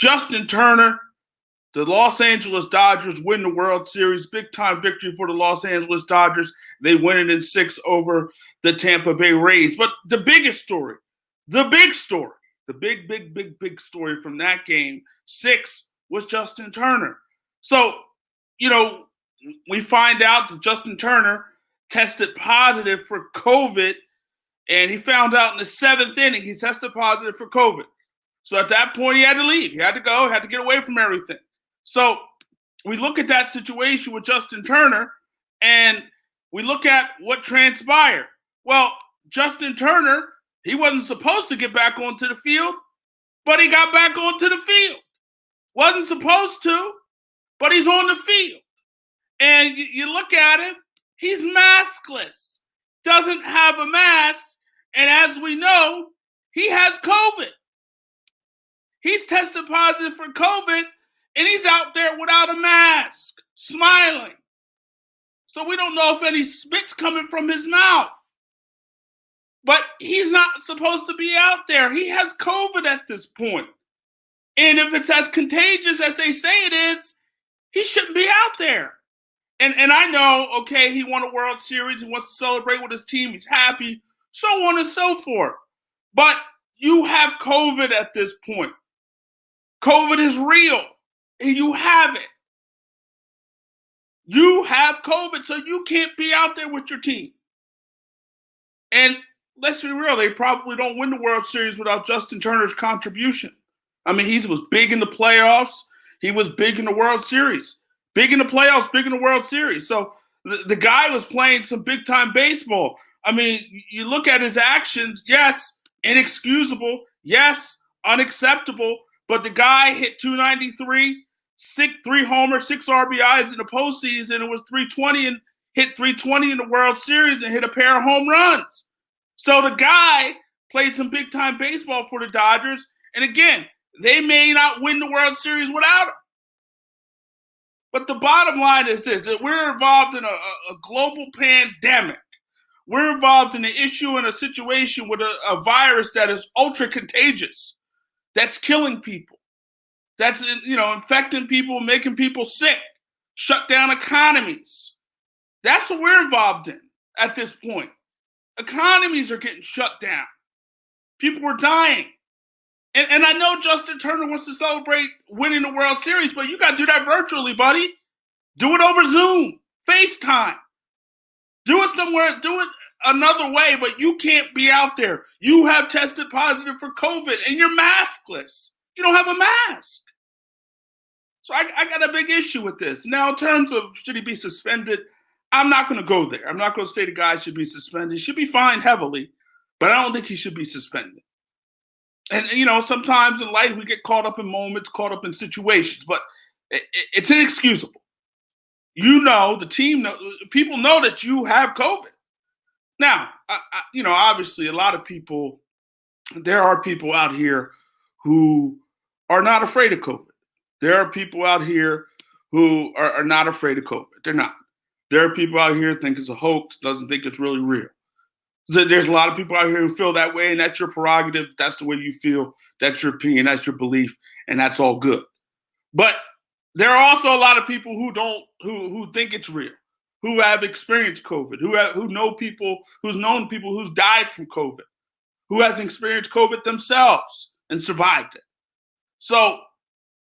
Justin Turner, the Los Angeles Dodgers win the World Series. Big time victory for the Los Angeles Dodgers. They win it in 6 over the Tampa Bay Rays. But the biggest story, the big story, the big story from that game 6 was Justin Turner. So, we find out that Justin Turner tested positive for COVID, and he found out in the 7th inning he tested positive for COVID. So at that point, he had to leave. He had to go, had to get away from everything. So we look at that situation with Justin Turner, and we look at what transpired. Well, Justin Turner, he wasn't supposed to get back onto the field, but he got back onto the field. Wasn't supposed to, but he's on the field. And you look at him, he's maskless, doesn't have a mask, and as we know, he has COVID. He's tested positive for COVID, and he's out there without a mask, smiling. So we don't know if any spit's coming from his mouth. But he's not supposed to be out there. He has COVID at this point. And if it's as contagious as they say it is, he shouldn't be out there. And I know, okay, he won a World Series. He wants to celebrate with his team. He's happy, so on and so forth. But you have COVID at this point. COVID is real, and you have it. You have COVID, so you can't be out there with your team. And let's be real, they probably don't win the World Series without Justin Turner's contribution. I mean, he was big in the playoffs. He was big in the World Series. Big in the playoffs, big in the World Series. So the guy was playing some big-time baseball. I mean, you look at his actions, yes, inexcusable, yes, unacceptable, but the guy hit 293, 3 homers, 6 RBIs in the postseason. It was 320 and hit 320 in the World Series and hit a pair of home runs. So the guy played some big-time baseball for the Dodgers. And again, they may not win the World Series without him. But the bottom line is this, that we're involved in a global pandemic. We're involved in an issue and a situation with a virus that is ultra contagious, that's killing people, that's infecting people, making people sick, shut down economies. That's what we're involved in at this point. Economies are getting shut down. People are dying. And I know Justin Turner wants to celebrate winning the World Series, but you got to do that virtually, buddy. Do it over Zoom, FaceTime. Do it somewhere, do it another way, but you can't be out there. You have tested positive for COVID, and you're maskless. You don't have a mask. So I got a big issue with this. Now, in terms of should he be suspended, I'm not going to go there. I'm not going to say the guy should be suspended. He should be fined heavily, but I don't think he should be suspended. And, sometimes in life we get caught up in moments, caught up in situations, but it's inexcusable. The team, people know that you have COVID. Now, obviously a lot of people, there are people out here who are not afraid of COVID. There are people out here who are not afraid of COVID. They're not. There are people out here who think it's a hoax, doesn't think it's really real. There's a lot of people out here who feel that way, and that's your prerogative. That's the way you feel. That's your opinion. That's your belief, and that's all good. But there are also a lot of people who think it's real, who have experienced COVID, who know people, who's known people who's died from COVID, who has experienced COVID themselves and survived it. So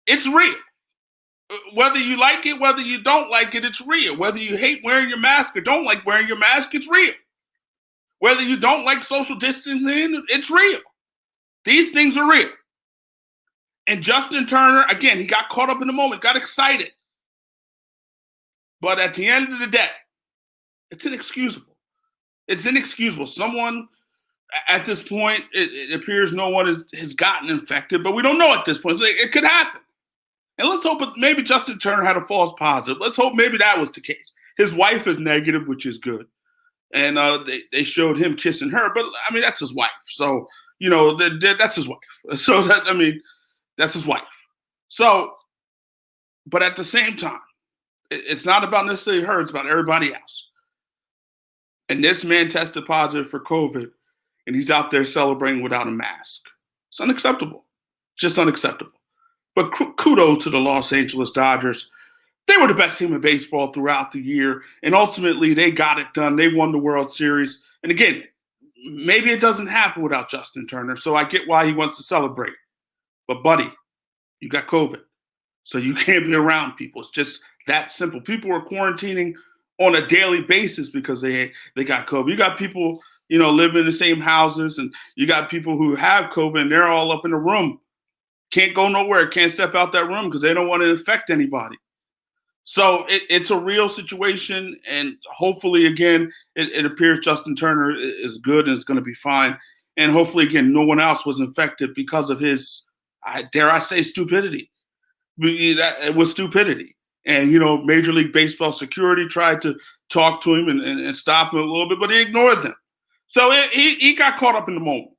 it's real. Whether you like it, whether you don't like it, it's real. Whether you hate wearing your mask or don't like wearing your mask, it's real. Whether you don't like social distancing, it's real. These things are real. And Justin Turner, again, he got caught up in the moment, got excited. But at the end of the day, it's inexcusable. It's inexcusable. Someone, at this point, it appears no one has gotten infected, but we don't know at this point. It could happen. And let's hope maybe Justin Turner had a false positive. Let's hope maybe that was the case. His wife is negative, which is good. And they showed him kissing her, but I mean, that's his wife. So, that's his wife. So that's his wife. So, but at the same time, it's not about necessarily her, it's about everybody else. And this man tested positive for COVID, and he's out there celebrating without a mask. It's unacceptable. Just unacceptable. But kudos to the Los Angeles Dodgers. They were the best team in baseball throughout the year, and ultimately they got it done. They won the World Series. And again, maybe it doesn't happen without Justin Turner, so I get why he wants to celebrate. But buddy, you got COVID, so you can't be around people. It's just that simple. People are quarantining on a daily basis because they got COVID. You got people, living in the same houses, and you got people who have COVID and they're all up in a room. Can't go nowhere, can't step out that room because they don't want to infect anybody. So it's a real situation, and hopefully, again, it appears Justin Turner is good and is going to be fine. And hopefully, again, no one else was infected because of his, dare I say, stupidity. It was stupidity. And, Major League Baseball security tried to talk to him and stop him a little bit, but he ignored them. So he got caught up in the moment.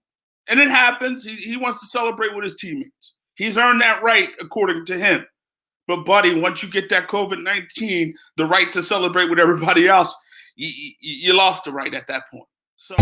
And it happens. He wants to celebrate with his teammates. He's earned that right, according to him. But, buddy, once you get that COVID-19, the right to celebrate with everybody else, you lost the right at that point. So.